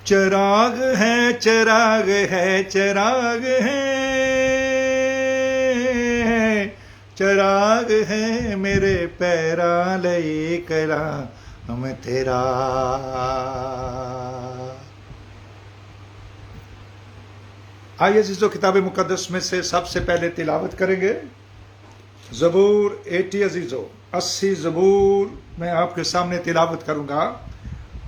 چراغ ہے چراغ ہے چراغ ہے چراغ ہے میرے پیراں لئی کراں ہم تیرا. آئیے عزیزو کتاب مقدس میں سے سب سے پہلے تلاوت کریں گے زبور 80. عزیزو 80 زبور میں آپ کے سامنے تلاوت کروں گا.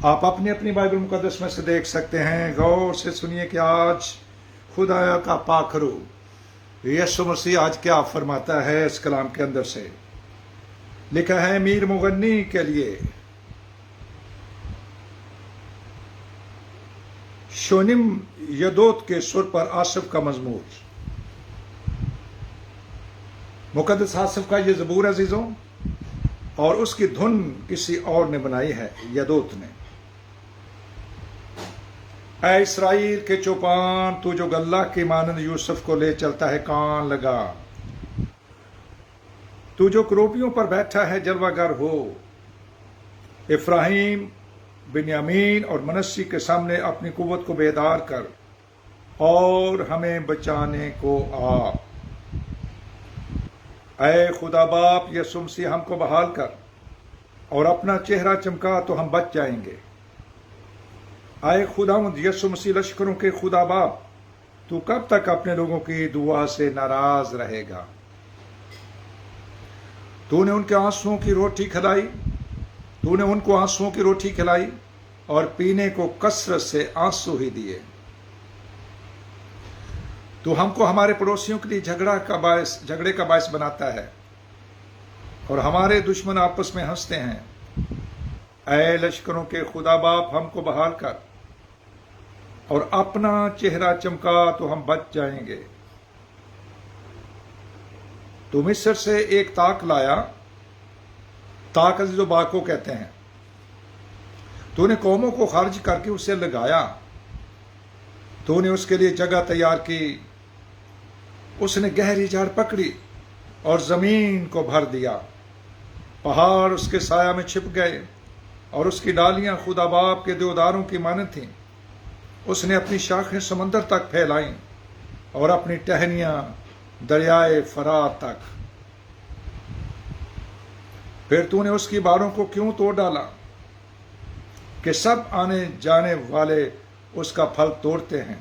آپ اپنی اپنی بائبل مقدس میں سے دیکھ سکتے ہیں. غور سے سنیے کہ آج خدا کا پاک روح یسوع مسیح آج کیا فرماتا ہے. اس کلام کے اندر سے لکھا ہے میر مغنی کے لیے شونم یدوت کے سر پر آصف کا مزمور. مقدس آصف کا یہ زبور عزیزوں، اور اس کی دھن کسی اور نے بنائی ہے، یدوت نے. اے اسرائیل کے چوپان، تو جو گلہ کی مانند یوسف کو لے چلتا ہے، کان لگا. تو جو کروپیوں پر بیٹھا ہے، جلوہ گر ہو. افراہیم، بنیامین اور منسی کے سامنے اپنی قوت کو بیدار کر اور ہمیں بچانے کو آ. اے خدا باپ یسوع مسیح، ہم کو بحال کر اور اپنا چہرہ چمکا تو ہم بچ جائیں گے. اے خداوند یسوع مسیح لشکروں کے خدا باپ، تو کب تک اپنے لوگوں کی دعا سے ناراض رہے گا؟ تو نے ان کے آنسوؤں کی روٹی کھلائی، تو نے ان کو آنسوؤں کی روٹی کھلائی اور پینے کو کثرت سے آنسو ہی دیے. تو ہم کو ہمارے پڑوسیوں کے لیے جھگڑے کا باعث بناتا ہے اور ہمارے دشمن آپس میں ہنستے ہیں. اے لشکروں کے خدا باپ، ہم کو بحال کر اور اپنا چہرہ چمکا تو ہم بچ جائیں گے. تو مصر سے ایک تاک لایا، تاک عزیز و باغ کو کہتے ہیں. تو نے قوموں کو خارج کر کے اسے لگایا، تو نے اس کے لیے جگہ تیار کی. اس نے گہری جھاڑ پکڑی اور زمین کو بھر دیا. پہاڑ اس کے سایہ میں چھپ گئے اور اس کی ڈالیاں خدا باپ کے دیوداروں کی مانند تھیں. اس نے اپنی شاخیں سمندر تک پھیلائیں اور اپنی ٹہنیاں دریائے فرات تک. پھر تو نے اس کی باروں کو کیوں توڑ ڈالا کہ سب آنے جانے والے اس کا پھل توڑتے ہیں.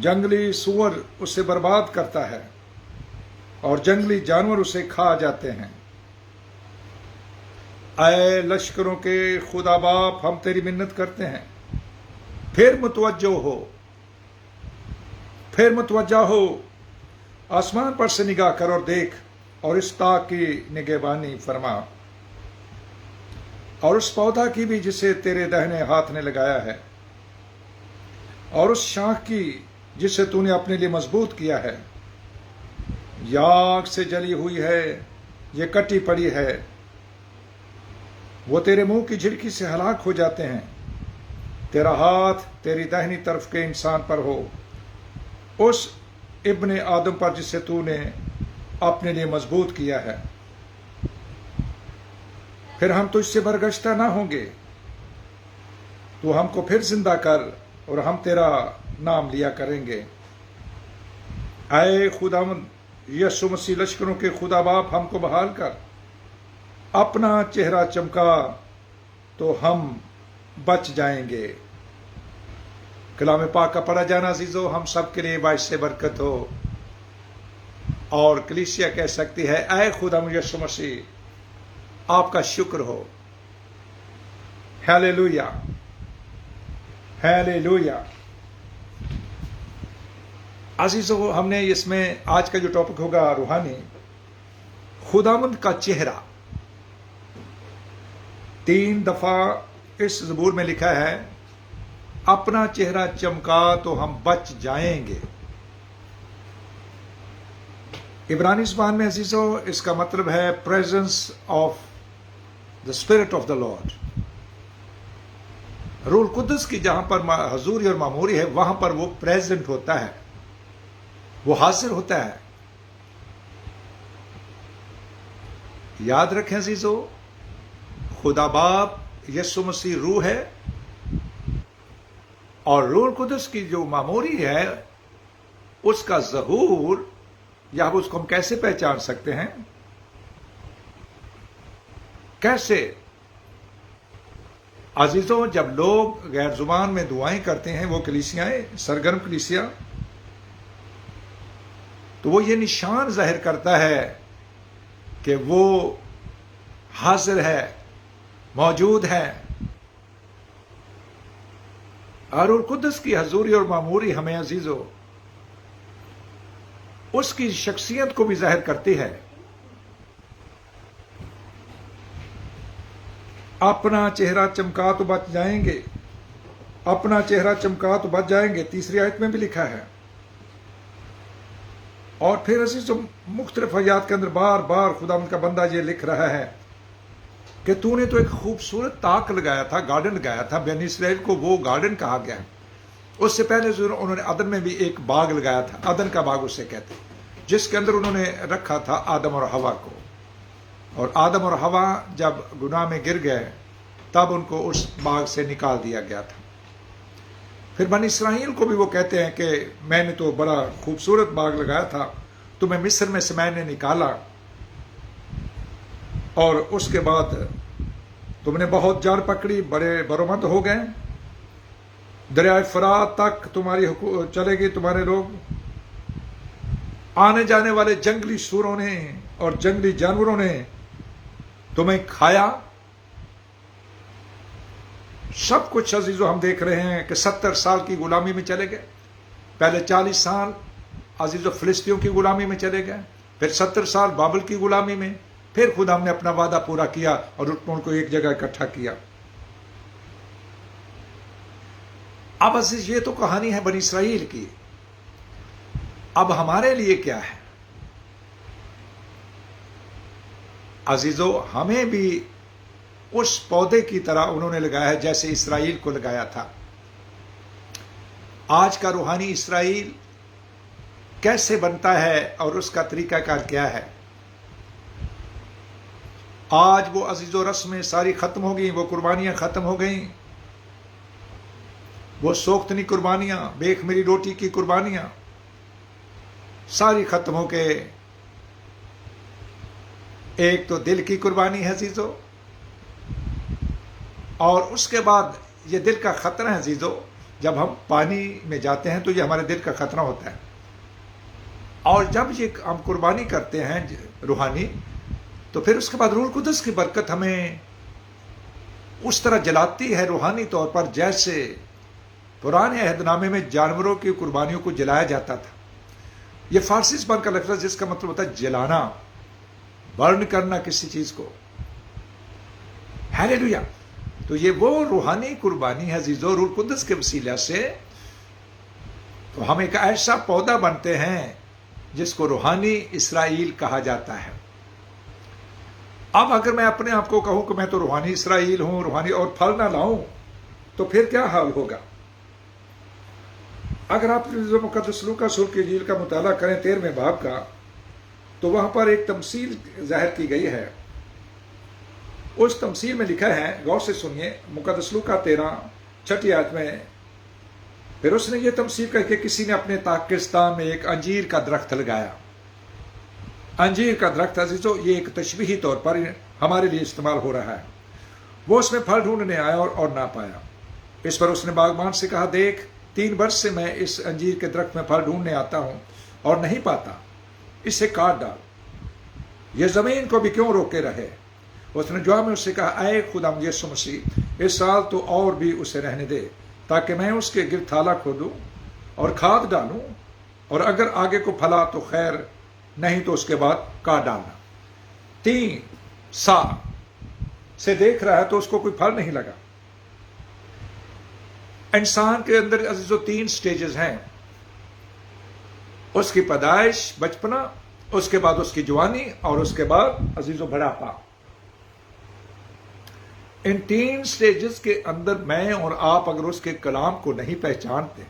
جنگلی سور اسے برباد کرتا ہے اور جنگلی جانور اسے کھا جاتے ہیں. اے لشکروں کے خدا باپ، ہم تیری منت کرتے ہیں، پھر متوجہ ہو، پھر متوجہ ہو. آسمان پر سے نگاہ کر اور دیکھ، اور اس تاک کی نگہبانی فرما، اور اس پودا کی بھی جسے تیرے دہنے ہاتھ نے لگایا ہے، اور اس شاخ کی جسے تو نے اپنے لیے مضبوط کیا ہے. یہ آگ سے جلی ہوئی ہے، یہ کٹی پڑی ہے. وہ تیرے منہ کی جھڑکی سے ہلاک ہو جاتے ہیں. تیرا ہاتھ تیری داہنی طرف کے انسان پر ہو، اس ابن آدم پر جسے تو نے اپنے لیے مضبوط کیا ہے. پھر ہم تجھ سے برگشتہ نہ ہوں گے. تو ہم کو پھر زندہ کر اور ہم تیرا نام لیا کریں گے. اے خداوند یسوع مسیح لشکروں کے خدا باپ، ہم کو بحال کر، اپنا چہرہ چمکا تو ہم بچ جائیں گے. کلام پاک کا پڑھا جانا عزیزو ہم سب کے لیے باعث برکت ہو، اور کلیسیا کہہ سکتی ہے اے خداوند یسوع مسیح آپ کا شکر ہو. Hallelujah, hallelujah. عزیزو ہم نے اس میں آج کا جو ٹاپک ہوگا روحانی، خداوند کا چہرہ. 3 دفعہ اس زبور میں لکھا ہے اپنا چہرہ چمکا تو ہم بچ جائیں گے. عبرانی زبان میں عزیزو اس کا مطلب ہے presence of the spirit of the lord. روح القدس کی جہاں پر حضوری اور معموری ہے، وہاں پر وہ پریزنٹ ہوتا ہے، وہ حاضر ہوتا ہے. یاد رکھیں عزیزو، خدا باپ یسوع مسیح روح ہے اور روح القدس کی جو معموری ہے اس کا ظہور یا اس کو ہم کیسے پہچان سکتے ہیں؟ کیسے؟ عزیزوں، جب لوگ غیر زبان میں دعائیں کرتے ہیں، وہ کلیسیاں سرگرم کلیسیا، تو وہ یہ نشان ظاہر کرتا ہے کہ وہ حاضر ہے، موجود ہے۔ اور روح القدس کی حضوری اور معموری ہمیں عزیزو اس کی شخصیت کو بھی ظاہر کرتی ہے۔ اپنا چہرہ چمکا تو بچ جائیں گے، اپنا چہرہ چمکا تو بچ جائیں گے، 3 آیت میں بھی لکھا ہے۔ اور پھر عزیزو مختلف آیات کے اندر بار بار خدا ان کا بندہ یہ لکھ رہا ہے کہ تو نے تو ایک خوبصورت طاق لگایا تھا، گارڈن لگایا تھا، بنی اسرائیل کو وہ گارڈن کہا گیا ہے۔ اس سے پہلے انہوں نے عدن میں بھی ایک باغ لگایا تھا، عدن کا باغ اسے کہتے ہیں، جس کے اندر انہوں نے رکھا تھا آدم اور حوا کو۔ اور آدم اور حوا جب گناہ میں گر گئے تب ان کو اس باغ سے نکال دیا گیا تھا۔ پھر بنی اسرائیل کو بھی وہ کہتے ہیں کہ میں نے تو بڑا خوبصورت باغ لگایا تھا، تمہیں مصر میں سے میں نے نکالا، اور اس کے بعد تم نے بہت جان پکڑی، بڑے برومند ہو گئے، دریائے فرات تک تمہاری چلے گی، تمہارے لوگ آنے جانے والے جنگلی سوروں نے اور جنگلی جانوروں نے تمہیں کھایا۔ سب کچھ عزیزو ہم دیکھ رہے ہیں کہ 70 سال کی غلامی میں چلے گئے، پہلے 40 سال عزیزو فلسطینیوں کی غلامی میں چلے گئے، پھر 70 سال بابل کی غلامی میں، پھر خدا نے اپنا وعدہ پورا کیا اور ان کو ایک جگہ اکٹھا کیا۔ اب عزیز یہ تو کہانی ہے بنی اسرائیل کی، اب ہمارے لیے کیا ہے؟ عزیزو ہمیں بھی اس پودے کی طرح انہوں نے لگایا ہے جیسے اسرائیل کو لگایا تھا۔ آج کا روحانی اسرائیل کیسے بنتا ہے اور اس کا طریقہ کار کیا ہے؟ آج وہ عزیزو رسمیں ساری ختم ہو گئیں، وہ قربانیاں ختم ہو گئیں، وہ سوختنی قربانیاں، بیک میری روٹی کی قربانیاں ساری ختم ہو کے ایک تو دل کی قربانی ہے عزیزو، اور اس کے بعد یہ دل کا خطرہ ہے عزیزو، جب ہم پانی میں جاتے ہیں تو یہ ہمارے دل کا خطرہ ہوتا ہے، اور جب یہ ہم قربانی کرتے ہیں روحانی تو پھر اس کے بعد روح القدس کی برکت ہمیں اس طرح جلاتی ہے روحانی طور پر جیسے پرانے عہد نامے میں جانوروں کی قربانیوں کو جلایا جاتا تھا۔ یہ فارسی زبان کا لفظ ہے جس کا مطلب ہوتا ہے جلانا، برن کرنا کسی چیز کو۔ ہیلیلویا! تو یہ وہ روحانی قربانی ہے عزیزو، روح القدس کے وسیلہ سے تو ہم ایک ایسا پودا بنتے ہیں جس کو روحانی اسرائیل کہا جاتا ہے۔ اب اگر میں اپنے آپ کو کہوں کہ میں تو روحانی اسرائیل ہوں، روحانی، اور پھل نہ لاؤں تو پھر کیا حال ہوگا؟ اگر آپ مقدس لوکا رسول کی انجیل کا مطالعہ کریں 13ویں باب کا، تو وہاں پر ایک تمثیل ظاہر کی گئی ہے۔ اس تمثیل میں لکھا ہے، غور سے سنیے، مقدس لوکا 13 آیت میں، پھر اس نے یہ تمثیل کہی کہ کسی نے اپنے پاکستان میں ایک انجیر کا درخت لگایا۔ انجیر کا درخت عزیزو یہ ایک تشبیہی طور پر ہمارے لیے استعمال ہو رہا ہے۔ وہ اس میں پھل ڈھونڈنے آیا اور نہ پایا۔ اس پر اس نے باغبان سے کہا، دیکھ 3 برس سے میں اس انجیر کے درخت میں پھل ڈھونڈنے آتا ہوں اور نہیں پاتا، اسے کاٹ ڈال، یہ زمین کو بھی کیوں روکے رہے؟ اس نے جواب میں اس سے کہا، اے خدا یسوع مسیح، اس سال تو اور بھی اسے رہنے دے تاکہ میں اس کے گرد تھالا کھودوں اور کھاد ڈالوں، اور اگر آگے کو پھلا تو خیر، نہیں تو اس کے بعد کاٹ ڈالنا۔ 3 سال سے دیکھ رہا ہے تو اس کو کوئی پھل نہیں لگا۔ انسان کے اندر عزیزو 3 سٹیجز ہیں، اس کی پیدائش، بچپنا، اس کے بعد اس کی جوانی، اور اس کے بعد عزیزو بڑھاپا۔ ان 3 سٹیجز کے اندر میں اور آپ اگر اس کے کلام کو نہیں پہچانتے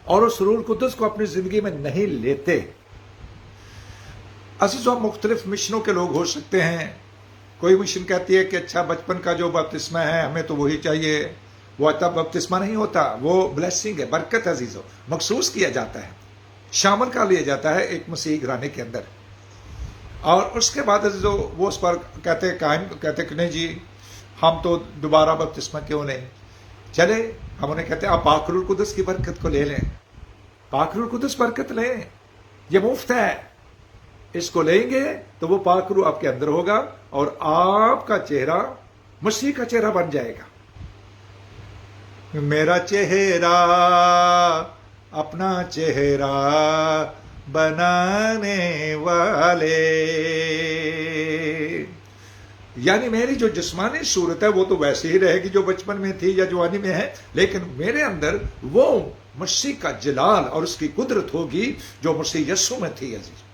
اور اس روح القدس کو اپنی زندگی میں نہیں لیتے، عزیزو ہم مختلف مشنوں کے لوگ ہو سکتے ہیں۔ کوئی مشن کہتی ہے کہ اچھا بچپن کا جو بپتسمہ ہے ہمیں تو وہی چاہیے، وہ تب بپتسمہ نہیں ہوتا، وہ بلیسنگ ہے، برکت عزیزو، مخصوص کیا جاتا ہے، شامل کر لیا جاتا ہے ایک مسیح گھرانے کے اندر. اور اس کے بعد عزیزو وہ اس پر کہتے کہ نہیں جی ہم تو دوبارہ بپتسمہ کیوں لیں. چلے ہم انہیں کہتے ہیں آپ پاک روح القدس کی برکت کو لے لیں، پاک روح القدس برکت لیں، یہ مفت ہے. اس کو لیں گے تو وہ پاک روح آپ کے اندر ہوگا اور آپ کا چہرہ مسیح کا چہرہ بن جائے گا. میرا چہرہ اپنا چہرہ بنانے والے، یعنی میری جو جسمانی صورت ہے وہ تو ویسے ہی رہے گی جو بچپن میں تھی یا جوانی میں ہے، لیکن میرے اندر وہ مسیح کا جلال اور اس کی قدرت ہوگی جو مسیح یسوع میں تھی. عزیز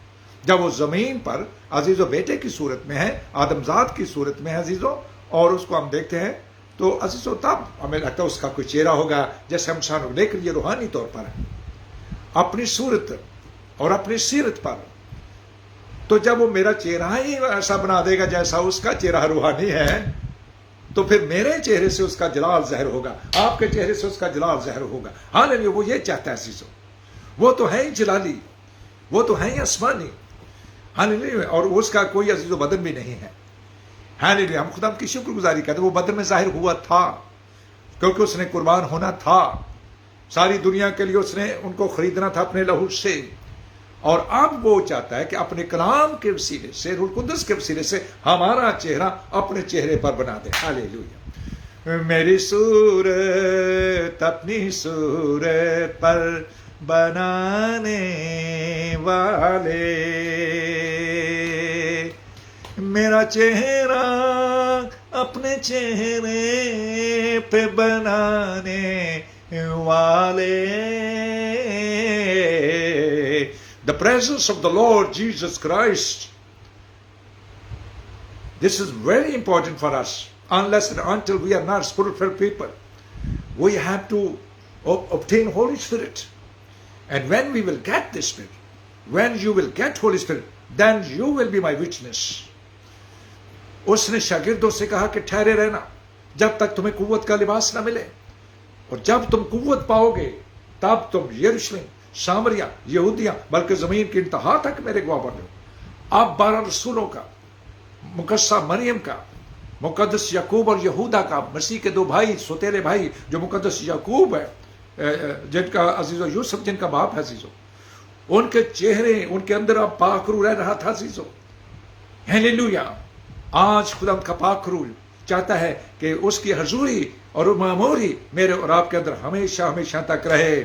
جب وہ زمین پر عزیزو بیٹے کی صورت میں ہے، آدمزاد کی صورت میں ہے عزیزو، اور اس کو ہم دیکھتے ہیں تو عزیزو تب ہمیں لگتا ہے اس کا کوئی چہرہ ہوگا جیسے ہم شان، لیکن یہ روحانی طور پر ہے اپنی صورت اور اپنی سیرت پر. تو جب وہ میرا چہرہ ہی ایسا بنا دے گا جیسا اس کا چہرہ روحانی ہے، تو پھر میرے چہرے سے اس کا جلال ظاہر ہوگا، آپ کے چہرے سے اس کا جلال ظاہر ہوگا. ہاللیلویہ، وہ یہ چاہتا ہے عزیزو، وہ تو ہے ہی جلالی، وہ تو ہے ہی آسمانی. ہاللیلویہ، اور اس کا کوئی عزیزو بدن بھی نہیں ہے. ہاللیلویہ، ہم خدا کی شکر گزاری کرتے، وہ بدن میں ظاہر ہوا تھا کیونکہ اس نے قربان ہونا تھا، ساری دنیا کے لیے اس نے ان کو خریدنا تھا اپنے لہو سے. اور اب وہ چاہتا ہے کہ اپنے کلام کے وسیلے سے، روح القدس کے وسیلے سے ہمارا چہرہ اپنے چہرے پر بنا دے. ہاللیلویہ. میری صورت اپنی صورت پر بنانے والے، میرا چہرہ اپنے چہرے پہ بنانے والے. The presence of the Lord Jesus Christ. This is very important for us. Unless and until we are not spirit-filled people, we have to obtain Holy Spirit. And when we will get this Spirit, when you will get Holy Spirit, then you will be my witness. اس نے شاگردوں سے کہا کہ ٹھہرے رہنا جب تک تمہیں قوت کا لباس نہ ملے، اور جب تم قوت پاؤ گے تب تم یروشلم، سامریا، یہودیہ، بلکہ زمین کی انتہا تک میرے گواہ بنو. اب 12 رسولوں کا، مقدسہ مریم کا، مقدس یعقوب اور یہودا کا، مسیح کے 2 بھائی، سوتیلے بھائی جو مقدس یعقوب ہے، جن کا عزیزو یوسف جن کا باپ ہے عزیزو، ان کے چہرے، ان کے اندر اب پاک روح رہ رہا تھا عزیزو. ہاللیلویہ. آج خدا کا پاک روح چاہتا ہے کہ اس کی حضوری اور معموری میرے اور آپ کے اندر ہمیشہ ہمیشہ تک رہے.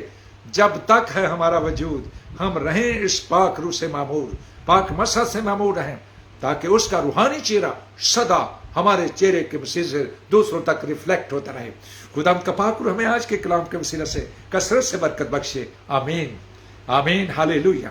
جب تک ہے ہمارا وجود ہم رہیں اس پاک روح سے معمور، پاک مسح سے معمور رہیں، تاکہ اس کا روحانی چہرہ سدا ہمارے چہرے کے وسیلے سے دوسروں تک ریفلیکٹ ہوتا رہے. خدا کا پاک روح ہمیں آج کے کلام کے وسیلے سے کثرت سے برکت بخشے. آمین آمین. ہاللیلویہ.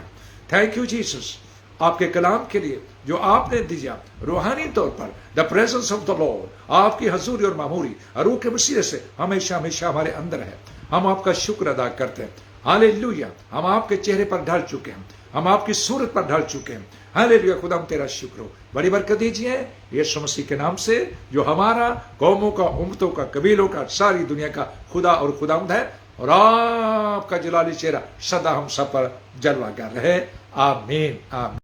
تھینک یو جیسس آپ کے کلام کے لیے جو آپ نے دیا روحانی طور پر. The presence of the Lord, آپ کی حضوری اور معموری روح کے وسیلے سے ہمیشہ ہمیشہ ہمارے اندر ہے. ہم آپ کا شکر ادا کرتے ہیں. ہاللیلویہ. ہم آپ کے چہرے پر ڈھل چکے ہیں، ہم آپ کی صورت پر ڈھل چکے ہیں. ہاللیلویہ. خدا ہم تیرا شکر ہو، بڑی برکت دیجیے یسوع مسیح کے نام سے جو ہمارا، قوموں کا، امتوں کا، قبیلوں کا، ساری دنیا کا خدا اور خداوند ہے، اور آپ کا جلالی چہرہ سدا ہم سب پر جلوہ گر رہے. آمین آمین.